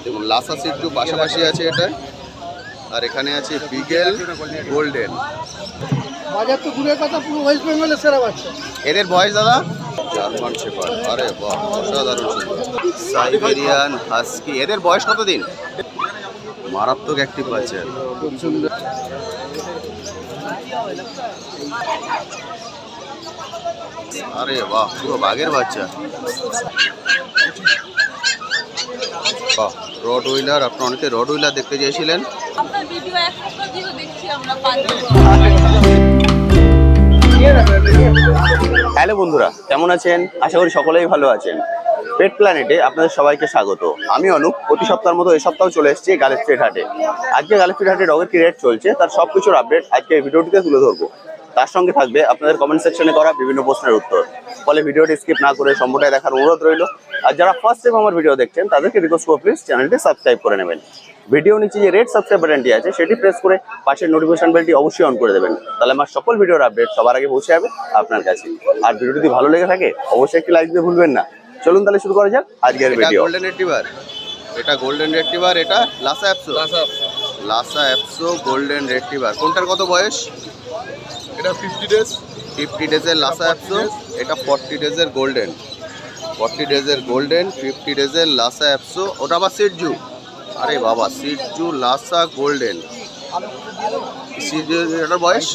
দেখুন লাসা সিটজু পাশাপাশি আছে এটা, আর এখানে আছে বিগেল গোল্ডেন। বাজার তো দূরের কথা, পুরো ওয়েস্ট বেঙ্গলের সেরা বাচ্চা। এদের বয়স দাদা জার্মান শেপার্ড, আরে বাহ অসাধারণ সুন্দর। সাইবেরিয়ান হাস্কি, এদের বয়স কত দিন? মারাত্মক অ্যাক্টিভ বাচ্চা, খুব সুন্দর। আরে বাহ পুরো বাঘের বাচ্চা, বাহ। রড হুইলার, আপনার অনেকে রড হুইলার দেখতে চেয়েছিলেন। আপনার ভিডিও এক সপ্তাহ ধরে দেখছি আমরা পাঁচজন। হ্যালো বন্ধুরা, কেমন আছেন? আশা করি সকলেই ভালো আছেন। পেট প্ল্যানেটে আপনাদের সবাইকে স্বাগত। আমি অনুপ। প্রতি সপ্তাহের মতো এই সপ্তাহ চলে এসেছি গালেস্ট্রিট হাটে। আজকে গালেস্ট্রিট হাটে ডগের কি রেট চলছে তার সব কিছুর আপডেট আজকে এই ভিডিওটিতে তুলে ধরবো। তার সঙ্গে থাকবে আপনাদের কমেন্ট সেকশনে করা বিভিন্ন প্রশ্নের উত্তর। ফলে ভিডিওটি স্কিপ না করে সম্পূর্ণটাই দেখার অনুরোধ রইল। আর যারা ফার্স্ট টাইম আমার ভিডিও দেখছেন তাদেরকে রিকোয়েস্ট করব প্লিজ চ্যানেলটি সাবস্ক্রাইব করে নেবেন। ভিডিও নিচে যে রেড সাবস্ক্রাইব বাটনটি আছে সেটি প্রেস করে পাশের নোটিফিকেশন বেলটি অবশ্যই অন করে দেবেন। তাহলে আমার সকল ভিডিওর আপডেট সবার আগে পৌঁছে যাবে আপনার কাছে। আর ভিডিও যদি ভালো লেগে থাকে অবশ্যই একটি লাইক দিতে ভুলবেন না। চলুন তাহলে শুরু করা যাক আজকের ভিডিও। গোল্ডেন রিট্রিভার, এটা গোল্ডেন রিট্রিভার, এটা লাসা অ্যাপসো। Lhasa অ্যাপসো golden retriever. কোনটার কত বয়স? এটা 50 ডেজ। 50 ডেজের লাসা অ্যাপসো, এটা 40 ডেজের গোল্ডেন। 40 ডেজের গোল্ডেন, 50 ডেজের লাসা অ্যাপসো। ওটা আবার সিটজু। আরে বাবা, সিটজু লাসা গোল্ডেন। সিটজু এটার বয়স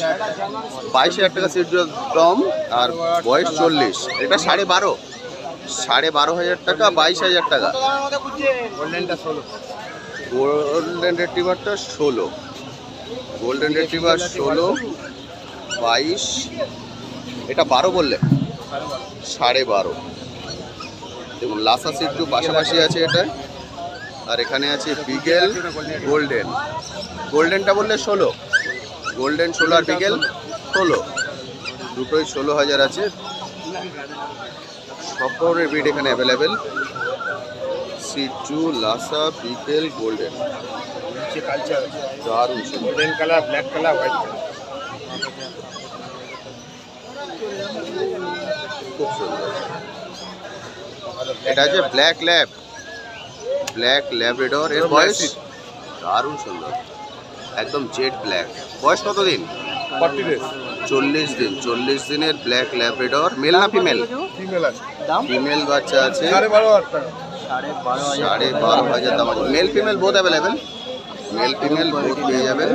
22,000 টাকা সিটজু দাম, আর বয়স 40। এটা 12,500 টাকা, 22,000 টাকা। গোল্ডেনটা 16। গোল্ডেন রিট্রিভারটা 16, গোল্ডেন রিট্রিভার 16, 22, এটা 12 বললে, 12.5। দেখুন লাসা সিটজু পাশাপাশি আছে এটা, আর এখানে আছে বিগেল গোল্ডেন। গোল্ডেনটা বললে 16, গোল্ডেন 16 আর বিগেল 16, দুটোই 16,000 আছে। সব ধরনের ব্রিড এখানে অ্যাভেলেবেল। সিটজু লাসা বিগেল গোল্ডেন, দারুণ সুন্দর। Green colour, black colour, white colour. খুব সুন্দর। এটা আছে ব্ল্যাক ল্যাব, ব্ল্যাক ল্যাব্রাডর। এর বয়স দারুণ সুন্দর, একদম জেড ব্ল্যাক। বয়স কত দিন? 40 ডেজ। 40 দিন। 40 দিনের ব্ল্যাক ল্যাব্রাডর। মেল না ফিমেল? ফিমেল আছে। ফিমেল বাচ্চা আছে। 12,500 টাকা। 12,500 দাম আছে। Mail female both available, male female both পেয়ে যাবেন।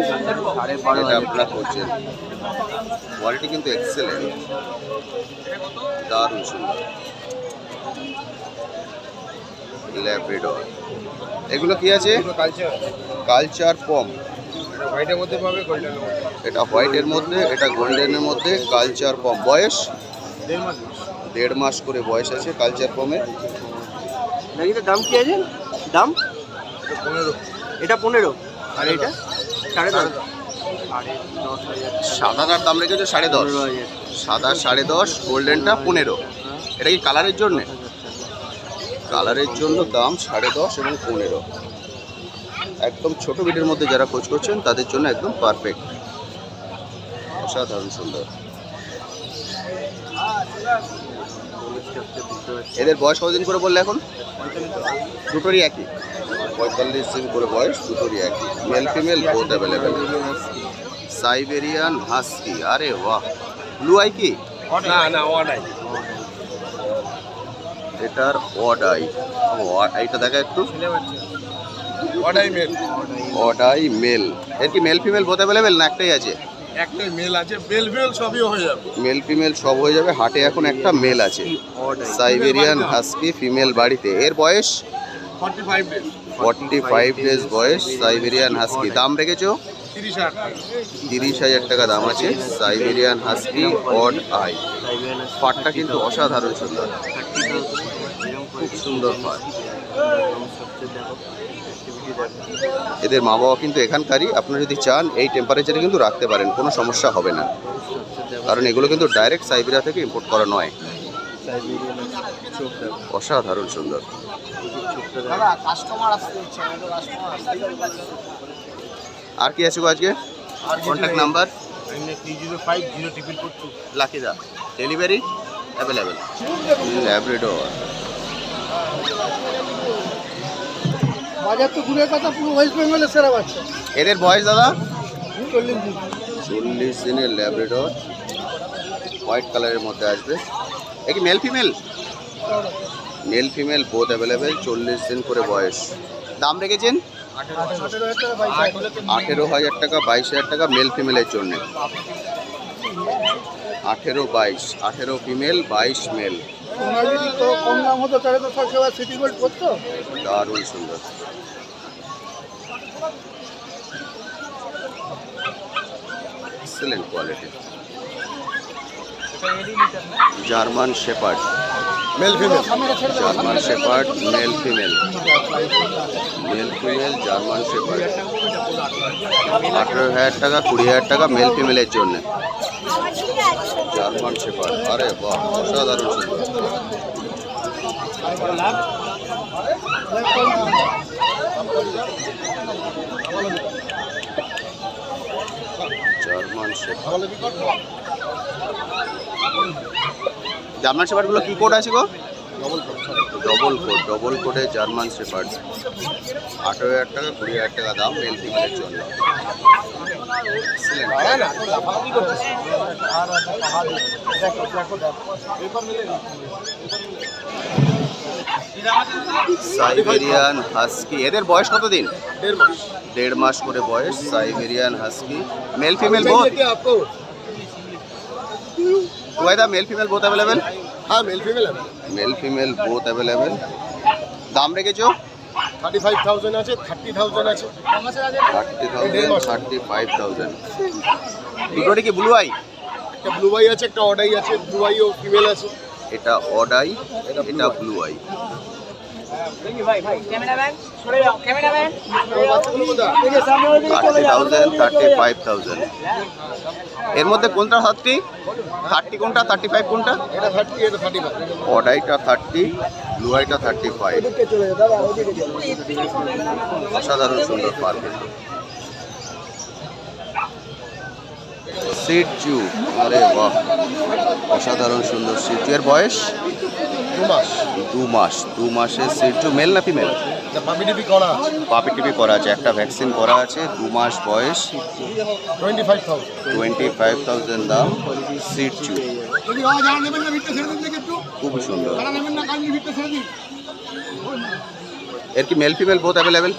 এটা আপনারা করছেন। কোয়ালিটি কিন্তু এক্সেলেন্ট, দারুণ সুন্দর ল্যাব্রাডর। এগুলো কি আছে? কালচার। কালচার পম। এটা হোয়াইটের মধ্যে পাবে, গোল্ডেনের মধ্যে। এটা হোয়াইটের মধ্যে, এটা গোল্ডেনের মধ্যে। কালচার পম। বয়স 1.5 মাস। 1.5 মাস করে বয়স আছে কালচার পমের। এটার দাম কি আছে? দাম 15। এটা 15, আর এটা 10.5। সাদাটার দাম রেখেছে 10.5, সাদা 10.5, গোল্ডেনটা 15। এটা কি কালারের জন্যে? কালারের জন্য দাম 10.5 এবং 15। একদম ছোট বিটের মধ্যে যারা খোঁজ করছেন তাদের জন্য একদম পারফেক্ট, অসাধারণ সুন্দর। এদের বয়স কতদিন করে বললে এখন? দুটোরই একই, 45 দিন করে বয়স, দুটোরই একই। Mail female both available. Siberian husky, আরে বাহ। ব্লু আই কি? না, ওয়াটাই। এটার অড আই। আইটা দেখা একটু। ওয়াটাই মেল। Odd eye male. এর কি মেল ফিমেল বোথ অ্যাভেলেবেল না একটাই আছে? একটাই মেল আছে, মেল সবই হয়ে যাবে। মেল ফিমেল সব হয়ে যাবে। হাটে এখন একটা মেল আছে, সাইবেরিয়ান হাস্কি ফিমেল বাড়িতে। এর বয়স 45 ডেজ। 45 ডেজ বয়স সাইবেরিয়ান হাস্কি। দাম রেখেছো 30,000 টাকা। 30,000 টাকা দাম আছে সাইবেরিয়ান হাস্কি অড আই। ফাটটা কিন্তু অসাধারণ সুন্দর, খুব সুন্দর ফাট। এদের মা বাবা কিন্তু এখানকারই। আপনারা যদি চান এই টেম্পারেচারে কিন্তু রাখতে পারেন, কোনো সমস্যা হবে না, কারণ এগুলো কিন্তু ডাইরেক্ট সাইবেরিয়া থেকে ইম্পোর্ট করা নয়। অসাধারণ সুন্দর। আর কি আছে গো আজকে? Contact number 305-04442। লাকিদা। Delivery available. ল্যাব্রাডর। বাজার তো দূরের কথা, পুরো ওয়েস্ট বেঙ্গলের সেরা বাচ্চা। এদের বয়স দাদা 40 দিন। 40 দিনের ল্যাব্রাডর, হোয়াইট কালারের মধ্যে আসবে। এ কি male female? Mail female both available. 40 দিন করে বয়স। দাম রেখেছেন 18,000 টাকা, 22,000 টাকা মেল ফিমেলের জন্য। 18 ফিমেল, 22 মেল। ওনার যদি তো কম দাম হতো তাহলে তো সব সেবা সিটি গোল্ড করতো। দারুণ সুন্দর। Excellent quality. German shepherd, male female. German shepherd male female, male female German shepherd. 18,000 টাকা, 20,000 টাকা মেল ফিমেলের জন্য। জার্মান শেপার্ড, আরে বাহ, অসাধারণ সুন্দর। German shepherd. জার্মান শেপার্ড গুলো কি কোড আছে গো? ডবল কোডে জার্মান শেপার্ড। 18,000 টাকা, 20,000 টাকা দাম মেল ফিমেলের জন্য। সাইবেরিয়ান হাস্কি, এদের বয়স কতদিন? 1.5 মাস করে বয়স। Siberian husky mail female both. ওয়াইদা মেল ফিমেল বোথ অ্যাভেলেবেল? হ্যাঁ, male female. Mail female both available. দাম রেখেছো? 35,000 আছে, 30,000 আছে। 30,000, 35,000। দুটোটি কি ব্লু আই? একটা ব্লু আই আছে, একটা অডাই আছে। ব্লু আই ও ফিমেল আছে। এটা অড আই, এটা ব্লু আই। বাচ্চাগুলো কোথায়? 30,000, 35,000। এর মধ্যে কোনটা 30? 30 কোনটা, 35 কোনটা? এটা 30, এটা 35। অড আইটা 30, ব্লু আইটা 35। অসাধারণ সুন্দর পারফেক্ট। সিটজু, আরে বাহ, অসাধারণ সুন্দর সিটজু। এর বয়স 2 মাস। 2 মাসের সিটজু। মেল না ফিমেল? এটা পাপি টিপি করা আছে। পাপি টিপি করা আছে, একটা ভ্যাকসিন করা আছে। 2 মাস বয়স, 25,000। 25,000 দাম। সিটজু যদি বাবা যারা নেবেন না ভিড়টা ছেড়ে দিন দেখে একটু, খুবই সুন্দর। যারা নেবেন না কালকে ভিড়টা ছেড়ে দিন। এর কি মেল ফিমেল বোথ অ্যাভেলেবেল?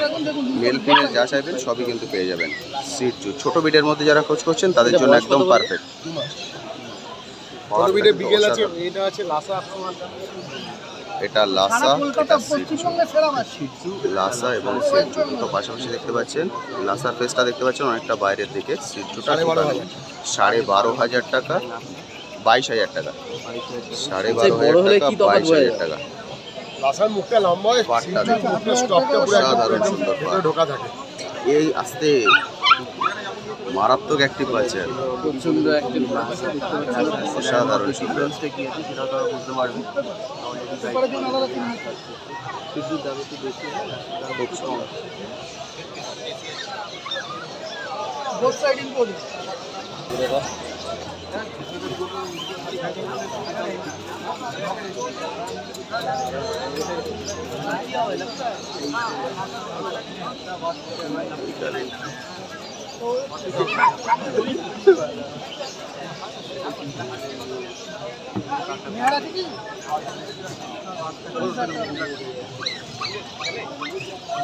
দেখুন দেখুন মেল ফিমেল যা চাইবেন সবই কিন্তু পেয়ে যাবেন। সিটজু ছোট বিডের মধ্যে যারা খোঁজ করছেন তাদের জন্য একদম পারফেক্ট। ছোট বিটে বিগেল আছে, এটা আছে লাসা। এটা লাসা, সারা কলকাতা এটা সিটজু। পশ্চিমবঙ্গের সেরা বাচ্চা। লাসা এবং সিটজু দুটো পাশাপাশি দেখতে পাচ্ছেন। লাসার ফেসটা দেখতে পাচ্ছেন অনেকটা বাইরের দিকে। সিটজুটা 12,500 টাকা, 22,000 টাকা। 12,500 টাকা, 22,000 টাকা। লাসার মুখটা লম্বা হয়, পাটটা সিটজুর মুখটা স্টকটা পুরো অসাধারণ সুন্দর পাট। একদম ঢোকা থাকে। এই আস্তে মারাত্মক অ্যাক্টিভ পাচ্ছেন। অসাধারণ সুন্দর। সুপারের জন্য আলাদা 3,000 টাকা। খুব সুন্দর। Both side including. মেয়ার আছে কি?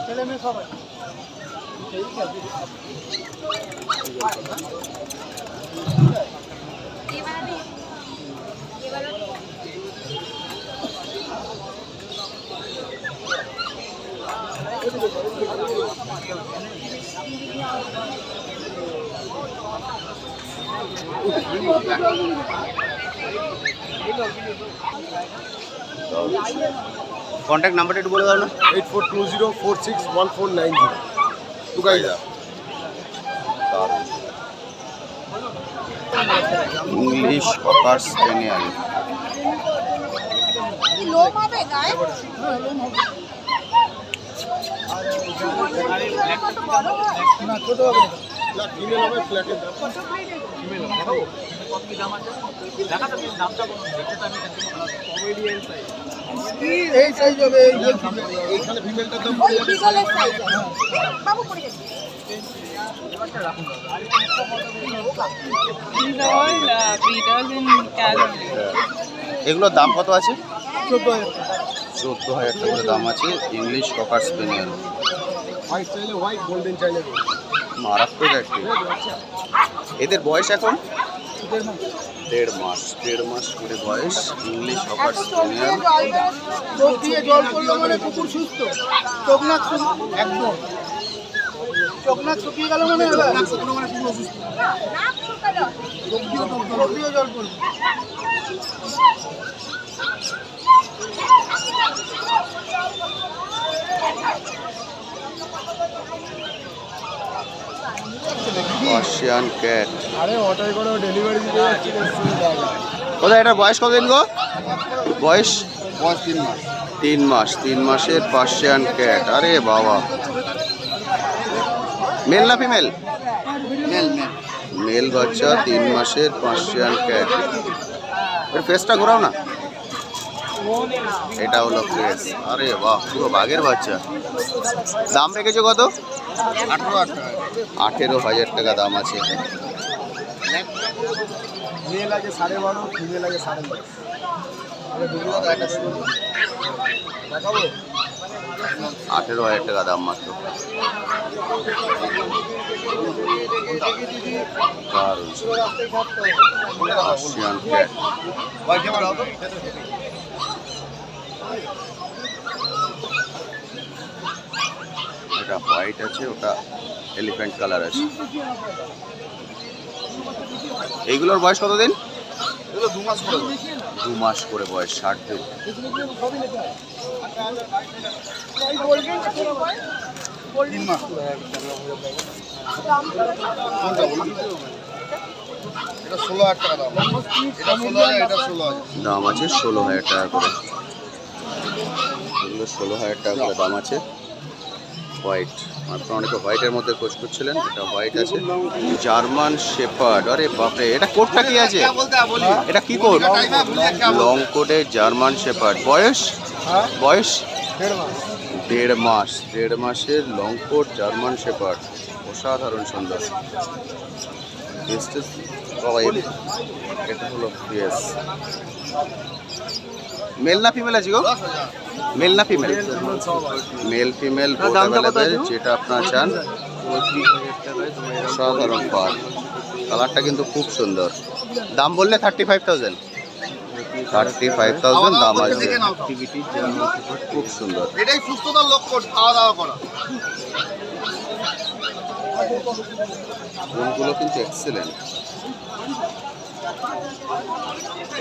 ছেলে মেয়ে সবাই। কন্ট্যাক্ট নাম্বারটা একটু বলে দাও না। 8420461490। টুকাইদা। English cocker spaniel. লোম হবে গায়ে? না ছোট হবে না। না, ফিমেল হবে ফ্ল্যাটের দাম। এই সাইজ হবে এই যে এইখানে ফিমেলটার দাম ওই বিগলের সাইজ বাবু পড়ে গেছে These are all breeders in California. এগুলোর দাম কত আছে? 14,000 14,000 টাকা করে দাম আছে। ইংলিশ ককার স্পেনিয়াল, হোয়াইট চাইলে হোয়াইট, গোল্ডেন চাইলে gold। মারাত্মক একটি। এদের বয়স এখন 1.5 মাস, 1.5 মাস করে বয়স। English cocker স্পেনিয়াল। চোখ দিয়ে জল পড়লো মানে কুকুর সুস্থ, চোখ নাক একদম চোখ নাক শুকিয়ে গেল মানে পুরো সুস্থ, চোখ দিয়ে জল পড়লো। Persian cat. আরে অটোয় করে ডেলিভারি দিতে যাচ্ছি, কোথায় এটার বয়স কতদিন গো? বয়স 3 মাস। 3 মাস। 3 মাসের পার্সিয়ান ক্যাট। আরে বাবা, মেল না ফিমেল? মেল বাচ্চা, 3 মাসের পার্সিয়ান ক্যাট। এর ফেসটা ঘোরাও না, এটা হলো ফেস। আরে বাহ, পুরো বাঘের বাচ্চা। দাম রেখেছো কত? 18,000 টাকা। 18,000 টাকা দাম আছে। মেল আছে 12.5, ফিমেল আছে 10.5। আরে দুটো একটা শুরু দেখাবো। 18,000 টাকা দাম মাত্র। দারুণ পার্সিয়ান ক্যাট। ভাই কেমন হবে? এটা হোয়াইট আছে, ওটা এলিফ্যান্ট কালার আছে। এইগুলোর বয়স কতদিন? এগুলো 2 মাস করে। 2 মাস করে বয়স, 60 দিন। তিন মাস করে। কোনটা বলুন? এটা 16,000 টাকা দাম। এটা 16,000, এটা 16,000। দাম আছে 16,000 টাকা করে। এগুলো 16,000 টাকা করে দাম আছে। হোয়াইট, মাত্র অনেকে হোয়াইটের মধ্যে খোঁজ করছিলেন। এটা হোয়াইট আছে। German shepherd. আরে বাপরে, এটা কোটটা কি আছে? এটা কি কোট? লং কোটে জার্মান শেপার্ড। বয়স? বয়স 1.5 মাস। 1.5 মাসের লং কোট জার্মান শেপার্ড, অসাধারণ সুন্দর। বাবা, এটা হলো ফেস। মেল না ফিমেল আছে গো? মেল না female? Mail female both available, যেটা আপনারা চান। অসাধারণ পার, কালারটা কিন্তু খুব সুন্দর। দাম বললে 35,000। 35,000 দাম আছে। খুব সুন্দর। এটাই সুস্থতার লক্ষণ, খাওয়া দাওয়া করা। গুণগুলো কিন্তু এক্সেলেন্ট।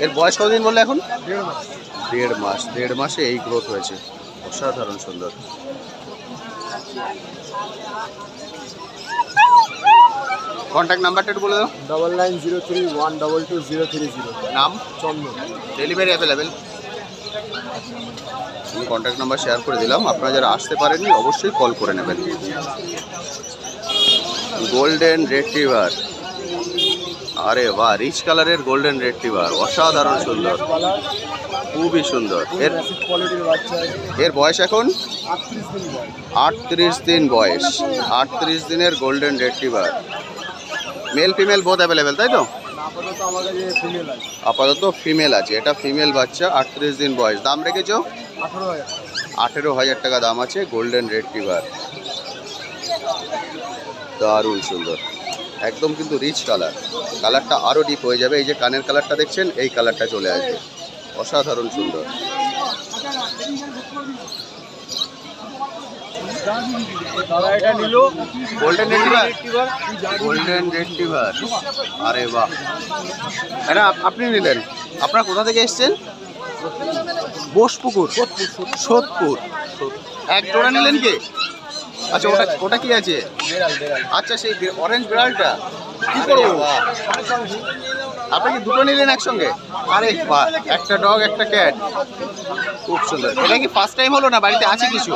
এর বয়স কতদিন বললে এখন? 1.5 মাস। 1.5 মাসে এই গ্রোথ হয়েছে, অসাধারণ সুন্দর। কন্ট্যাক্ট নাম্বারটা একটু বলে দাও। 9903122030। নাম? চন্দন। Delivery available. আমি কন্ট্যাক্ট নাম্বার শেয়ার করে দিলাম, আপনারা যারা আসতে পারেননি অবশ্যই কল করে নেবেন। Golden retriever. আরে বাহ, রিচ কালারের গোল্ডেন রেট্রিভার, অসাধারণ সুন্দর, খুবই সুন্দর। কোয়ালিটির বাচ্চা। এর বয়স এখন 38 38 দিন দিন বয়স। বয়স। 38 দিনের golden retriever. Mail female both available, তাই তো? আপাতত আমার কাছে ফিমেল আছে। আপাতত ফিমেল আছে। এটা ফিমেল বাচ্চা, 38 দিন বয়স। দাম রেখেছো? 18,000। 18,000 টাকা দাম আছে গোল্ডেন রেট্রিভার। দারুণ সুন্দর, একদম কিন্তু রিচ কালার। কালারটা আরও ডিপ হয়ে যাবে। এই যে কানের কালারটা দেখছেন, এই কালারটা চলে আসবে, অসাধারণ সুন্দর। দাদা এটা নিল গোল্ডেন রেট্রিভার। গোল্ডেন রেট্রিভার, আরে বাহ, এটা আপনি নিলেন? আপনারা কোথা থেকে এসেছেন? বোসপুকুর, সোদপুর। এক জোড়া নিলেন কি? আচ্ছা, ওটা কি আছে? আচ্ছা, সেই অরেঞ্জ বিড়ালটা কি করবো? আপনি কি দুটো নিলেন একসঙ্গে? আরে বাহ, একটা ডগ একটা ক্যাট, খুব সুন্দর। এটা কি ফার্স্ট টাইম হলো না বাড়িতে আছে কিছু?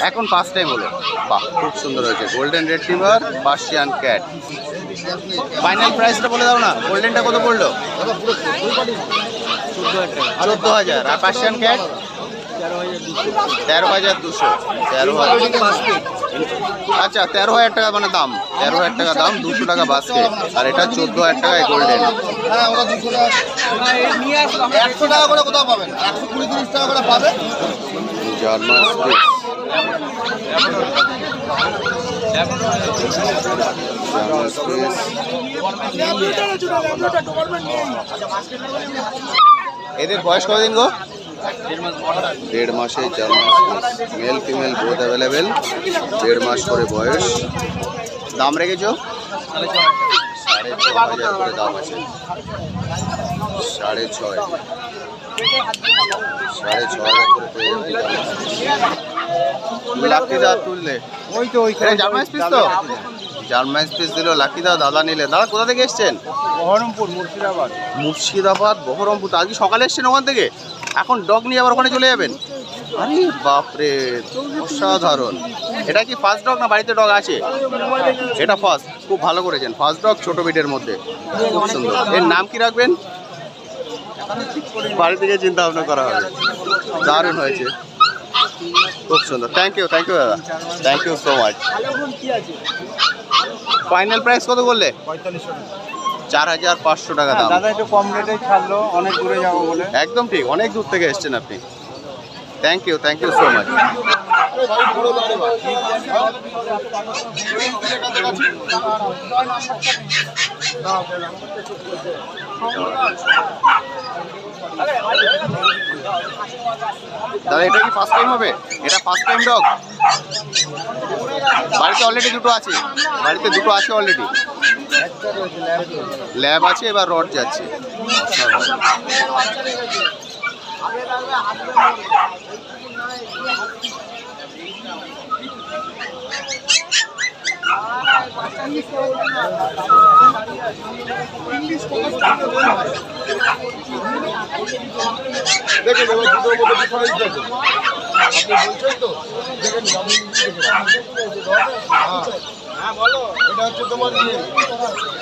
এখন ফার্স্ট টাইম হলো। বাহ, খুব সুন্দর হয়েছে। Golden retriever, Persian cat. Final প্রাইসটা বলে দাও না, গোল্ডেনটা কত পড়লো? 14,000। আর পার্সিয়ান ক্যাট 13,200। 13,000। আচ্ছা, 13,000 টাকা মানে দাম, 13,000 টাকা দাম, 200 টাকা বাস্কেট। আর এটা 14,000 টাকায় গোল্ডেন। হ্যাঁ ওরা 200 টাকা 100 টাকা করে কোথাও পাবেন, 120-30 টাকা করে পাবে। German speech. German speech. এদের বয়স কতদিন গো? 1.5 মাসে German speech. Mail female both available. 1.5 মাস করে বয়স। দাম রেখেছো? 6,500 করে দাম আছে। 6,500। 6,500 করে পেয়ে লাকি দা তুললে। ওই তো এটা জার্মান স্পিচ তো? জার্মান স্পিচ দিল লাকি দা, দাদা নিলে। দাদা কোথা থেকে এসছেন? বহরমপুর, মুর্শিদাবাদ। মুর্শিদাবাদ, বহরমপুর। তো আজকে সকালে এসছেন ওখান থেকে, এখন ডগ নিয়ে আবার ওখানে চলে যাবেন? আরে বাপরে, অসাধারণ। এটা কি ফার্স্ট ডগ না বাড়িতে ডগ আছে? এটা ফার্স্ট। খুব ভালো করেছেন, ফার্স্ট ডগ ছোট বিটের মধ্যে, খুব সুন্দর। এর নাম কি রাখবেন? বাড়ি থেকে চিন্তা ভাবনা করা হবে। দারুণ হয়েছে, খুব সুন্দর। থ্যাংক ইউ দাদা, thank you so much. Final price কত বললে? 4,500 টাকা দাম। দাদা একটু কম রেটে ছাড়লো, অনেক দূরে যাবো বলে। একদম ঠিক, অনেক দূর থেকে এসেছেন আপনি। Thank you so much. দাদা এটা কি ফার্স্ট টাইম হবে? এটা ফার্স্ট টাইম ডগ? বাড়িতে অলরেডি দুটো আছে? বাড়িতে দুটো আছে অলরেডি। ল্যাব আছে, এবার রড যাচ্ছে। দেখেন এবার দুটোর মধ্যে ডিফারেন্স দেখেন, আপনি বলছেন তো দেখেন। হ্যাঁ বলো। এটা হচ্ছে তোমার ইয়ে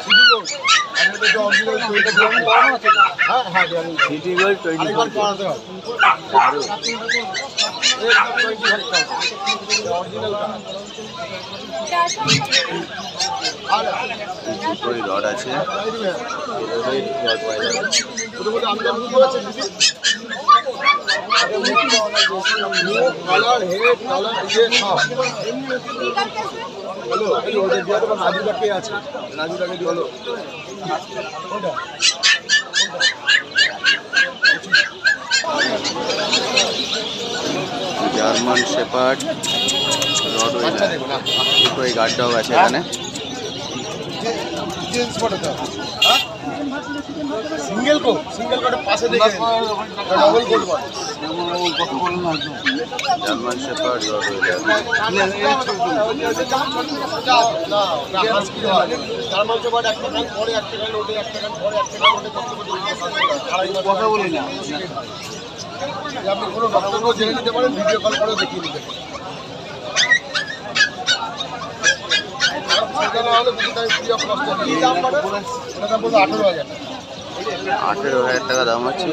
সিটি গোল্ড, আর এটা যে অরিজিনাল এটা গ্রাম কম আছে। হ্যাঁ হ্যাঁ সিটি গোল্ড 24। আরেকবার করাতে হবে। দুটোই রড আছে। কালার হেড কালার ইয়ে সব হলো। এই ওদের দিয়ে তোমার রাজুদাকে আছে, রাজুদাকে দিয়ে হলো। জার্মান শেপার্ড, বাচ্চা দেখুন না, দুটোই গার্ড ডগ আছে এখানে। সিঙ্গেল কোট, সিঙ্গেল কোটের পাশে দেখে ডবল কোট বলে। জার্মান শেপার্ড, কথা বলি না, আপনি কোনো ডক্টরকেও জেনে নিতে পারেন, ভিডিও কল করে দেখিয়ে নিতে পারেন। সেটা না হলে বুঝতে পারি ফ্রি অফ কস্ট। এই দাম পড়ে, এটা দাম পড়বে 18,000 টাকা। 18,000 টাকা দাম আছে।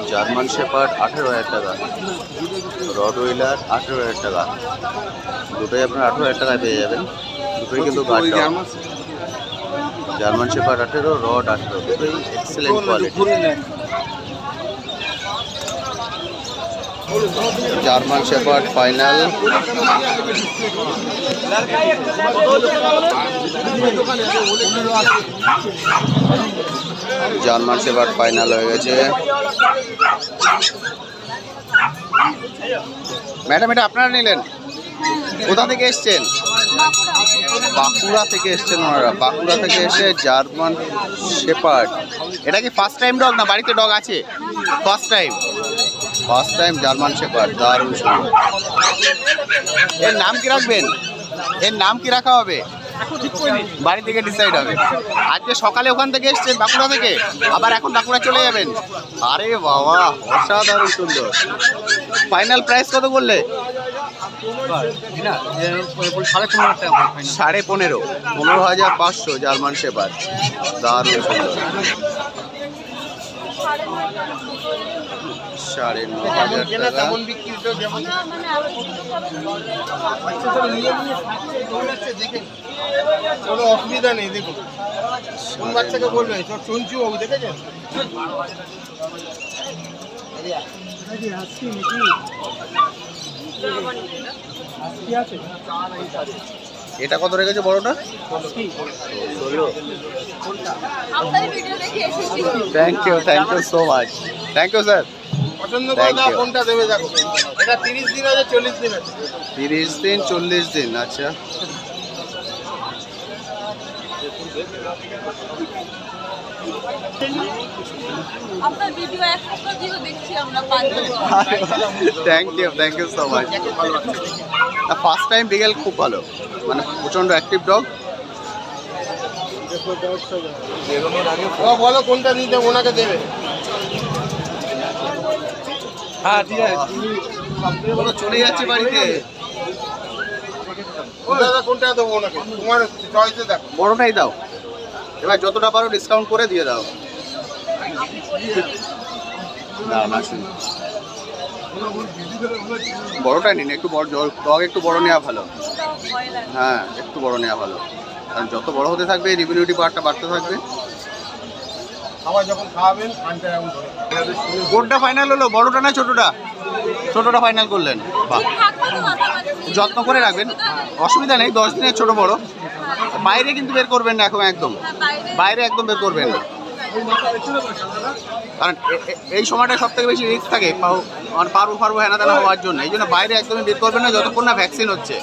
জার্মান শেপার্ড 18,000 টাকা, রডওয়েলার 18,000 টাকা। দুটোই আপনার 18,000 টাকায় পেয়ে যাবেন। দুটোই কিন্তু গার্ড ডগ। জার্মান শেপার্ড 18, রড 18, দুটোই excellent quality. German shepherd final. German shepherd final হয়ে গেছে। ম্যাডাম এটা আপনারা নিলেন? কোথা থেকে এসছেন? বাঁকুড়া থেকে এসছেন ওনারা। বাঁকুড়া থেকে এসে জার্মান শেপার্ড। এটা কি ফার্স্ট টাইম ডগ না বাড়িতে ডগ আছে? First time, first time German shepherd, দারুণ সুন্দর। এর নাম কি রাখবেন? এর নাম কি রাখা হবে? বাড়ি থেকে ডিসাইড হবে। আজকে সকালে ওখান থেকে এসছেন বাঁকুড়া থেকে, আবার এখন বাঁকুড়া চলে যাবেন? আরে বাবা, অসাধারণ সুন্দর। ফাইনাল প্রাইস কত বললে? 15,500। 15,500 জার্মান শেপার্ড, দারুণ সুন্দর। 9,500 টাকা। তেমন বিক্রি তো যেমন বাচ্চা তো নিয়ে নিয়ে খাচ্ছে, দৌড়াচ্ছে, দেখে কোনো অসুবিধা নেই। দেখুন কোন বাচ্চাকে বলবে তোর চঞ্চু বাবু দেখেছেন? এটা কত রেখেছে বড়টা? আপনার ভিডিও দেখে এসেছি। Thank you so much. Thank you sir. পছন্দ করে Thank দাও you. কোনটা দেবে দেখো। এটা 30 দিন আছে, 40 দিন আছে। 30 দিন 40 দিন, আচ্ছা। আপনার ভিডিও এক সপ্তাহ ধরে দেখছি আমরা 5 দিন। Thank you so much. First time beagle খুব ভালো, মানে প্রচন্ড অ্যাক্টিভ ডগ। ও বলো কোনটা নিতে ওনাকে দেবে। হ্যাঁ ঠিক আছে। বলো চলে যাচ্ছে বাড়িতে। দাদা কোনটা দেবো ওনাকে, তোমার চয়েসে দেখো। বড়টাই দাও, এবার যতটা পারো ডিসকাউন্ট করে দিয়ে দাও। না শুনি, বড়টাই নিন, একটু বড় ডগ, একটু বড় নেওয়া ভালো। ভয় লাগে। হ্যাঁ একটু বড় নেওয়া ভালো, কারণ যত বড় হতে থাকবে রিভিনিউটি পাওয়ারটা বাড়তে থাকবে। আবার যখন খাওয়াবেন আনতে এমন ধরে। কোনটা ফাইনাল হলো, বড়টা না ছোটটা? ছোটটা ফাইনাল করলেন, বাহ। থাকবো তো মাথামাঝি। যত্ন করে রাখবেন, অসুবিধা নেই। 10 দিনের ছোট বড়, বাইরে কিন্তু বের করবেন না এখন একদম, বাইরে একদম বের করবেন না, কারণ এই সময়টা সব থেকে বেশি রিস্ক থাকে মানে পারবো হেনা তেনা হওয়ার জন্য। এই জন্য বাইরে একদমই বের করবেন না যতক্ষণ না ভ্যাকসিন হচ্ছে।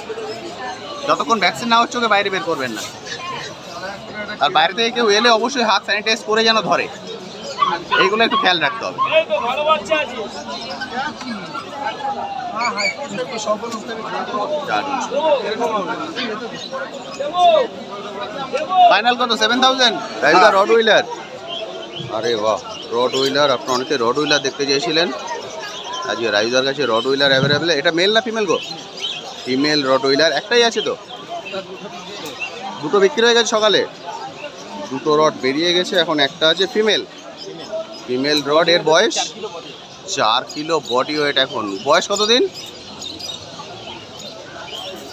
যতক্ষণ ভ্যাকসিন না হচ্ছে ওকে বাইরে বের করবেন না। আর বাইরে থেকে কেউ এলে অবশ্যই হাত স্যানিটাইজ করে যেন ধরে, এইগুলো একটু খেয়াল রাখতে হবে। ফাইনাল কত? 7,000 রাইজার রড হুইলার। আরে বাহ, রড হুইলার। আপনার অনেকে রড হুইলার দেখতে চেয়েছিলেন, আজকে রাইজার কাছে রড হুইলার অ্যাভেলেবেল। এটা মেল না ফিমেল গো? ফিমেল রড হুইলার একটাই আছে তো? দুটো বিক্রি হয়ে গেছে সকালে, দুটো রড বেরিয়ে গেছে, এখন একটা আছে ফিমেল। ফিমেল রড, এর বয়স 4 কিলো বডি ওয়েট। এখন বয়স কতদিন?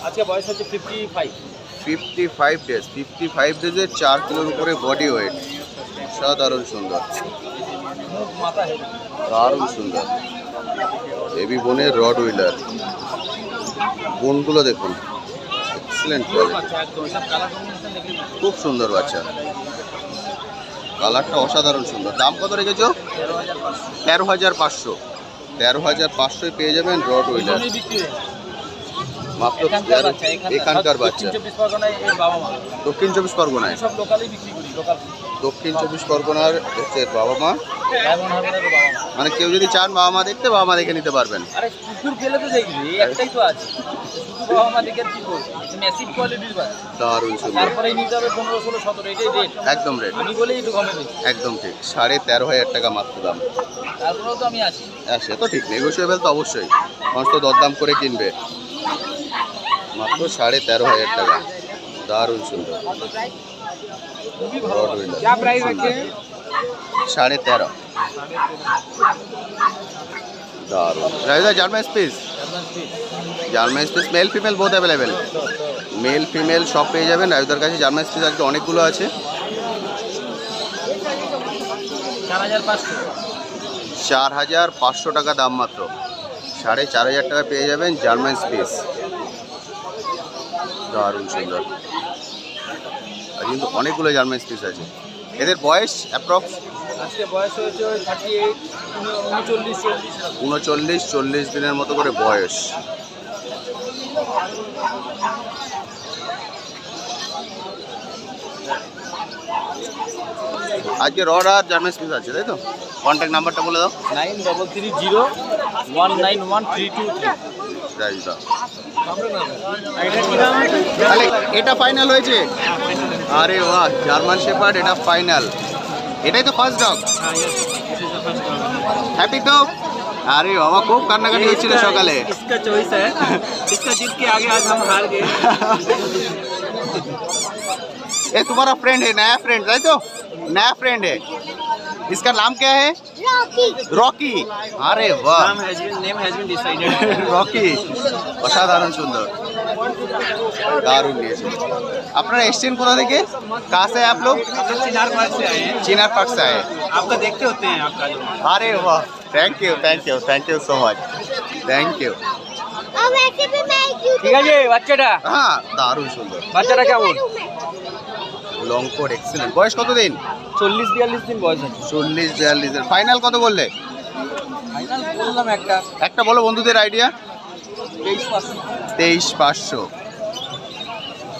আজকে বয়স হচ্ছে 55। 55 ডেজ। 55 ডেজে 4 কিলোর উপরে বডি ওয়েট। সাধারণ সুন্দর, মাথা হেভি। দারুণ সুন্দর। হেভি বোনের রড হুইলার, বোনগুলো দেখুন, এক্সিলেন্ট কোয়ালিটি, বাচ্চা একদম সব কালার কম্বিনেশন দেখলে খুব সুন্দর বাচ্চা, কালারটা অসাধারণ সুন্দর। দাম কত রেখেছো? 13,500। 13,500 পেয়ে যাবেন রড হুইলার, দুটোই বিক্রি হয়ে গেছে। মাত্র এখানকার বাচ্চা। 24 পরগনায় এর বাবা মা দক্ষিণ 24 পরগনায়, সব লোকালেই বিক্রি করি, লোকাল দক্ষিণ 24 পরগনার হচ্ছে এর বাবা মা। ডায়মন্ড হারবারের বাবা মা। মানে কেউ যদি চান বাবা মা দেখতে, বাবা মা দেখে নিতে পারবেন। আরে কুকুর পেলে তো দেখবি, এই একটাই তো আছে, শুধু বাবা মা দেখে আর কি করবি? ম্যাসিভ কোয়ালিটির বাচ্চা, দারুণ সুন্দর, তারপরেই নিতে হবে 15, 16, 17, এটাই রেট। একদম রেট, আমি বলেই একটু কমে দিই, একদম ঠিক। 13,500 টাকা মাত্র দাম। তারপরেও তো আমি আসি। হ্যাঁ সে তো ঠিক, নেগোসিয়েবল তো অবশ্যই, মানুষ তো দরদাম করে কিনবে। মাত্র 13,500 টাকা, দারুণ সুন্দর রড হুইলার। 13,500 দারুণ। রাজা German spitz, German spitz male female both available, male female সব পেয়ে যাবেন রাজুদার কাছে। জার্মান স্পিস আজকে অনেকগুলো আছে। 4,500। 4,500 টাকা দাম মাত্র, 4,500 টাকা পেয়ে যাবেন জার্মান স্পিস, দারুণ সুন্দর। আর কিন্তু অনেকগুলো জার্মান স্পিস আছে। এদের বয়স অ্যাপ্রক্স আজকে বয়স হয়েছে ওই 38, 39, 40। 39-40 দিনের মতো করে বয়স। আজকে রড আর জার্মান স্পিস আছে, তাই তো? কন্ট্যাক্ট নাম্বারটা বলে দাও। 9330-191-323। রাইজদা, তাহলে এটা ফাইনাল হয়েছে। আরে বাহ, জার্মান শেপার্ড, এটা ফাইনাল। এটাই তো ফার্স্ট ডগ, হ্যাপি তো? अरे बाबा खूब কান্নাকাটি হচ্ছিল সকালে। इसका चॉइस है, इसका जीत के आगे आज हम हार गए। ये तुम्हारा फ्रेंड है, नया फ्रेंड है तो? नया फ्रेंड है। इसका नाम क्या है? রকি, আরে বাহ, রকি অসাধারণ সুন্দর, দারুণ নিয়েছে। আপনারা এসছেন কোথা থেকে? कहाँ से आप लोग? चिनार पार्क से आए हैं। चिनार पार्क से आए। आपका देखते होते हैं आपका जो अरे वाह, thank you so much, thank you. ঠিক আছে বাচ্চাটা হ্যাঁ, দারুণ সুন্দর, বাচ্চাটা কেমন? Long coat excellent. বয়স কত দিন? 40-42 দিন বয়স আছে। 40-42 এর ফাইনাল কত বললে? ফাইনাল বললাম একটা বলো বন্ধুদের আইডিয়া। 23%। 23,500।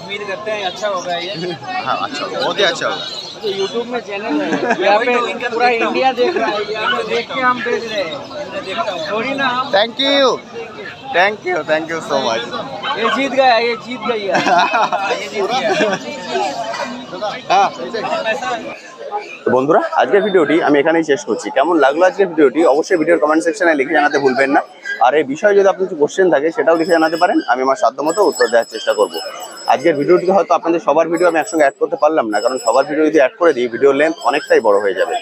उम्मीद करते हैं अच्छा होगा ये। हाँ, अच्छा बहुत ही अच्छा होगा। तो यूट्यूब में चैनल है, यहाँ पे पूरा इंडिया देख रहा है, यहाँ पे देख के हम भेज रहे हैं। थोड़ी ना हम थैंक यू सो मच। ये जीत गया, ये जीत गई है। ये जीत गया। হ্যাঁ, তো বন্ধুরা আজকের ভিডিওটি আমি এখানেই শেষ করছি। কেমন লাগলো আজকের ভিডিওটি অবশ্যই ভিডিওর কমেন্ট সেকশনে লিখে জানাতে ভুলবেন না। আর এই বিষয়ে যদি আপনার কিছু কোশ্চেন থাকে সেটাও লিখে জানাতে পারেন, আমি আমার সাধ্যমতো উত্তর দেওয়ার চেষ্টা করব। আজকের ভিডিওটিতে হয়তো আপনাদের সবার ভিডিও আমি একসঙ্গে অ্যাড করতে পারলাম না, কারণ সবার ভিডিও যদি অ্যাড করে দিই ভিডিওর লেন্থ অনেকটাই বড় হয়ে যাবে।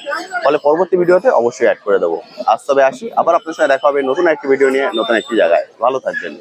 ফলে পরবর্তী ভিডিওতে অবশ্যই অ্যাড করে দেবো। আজ তবে আসি, আবার আপনার সাথে দেখা হবে নতুন একটি ভিডিও নিয়ে, নতুন একটি জায়গায়। ভালো থাকবেন।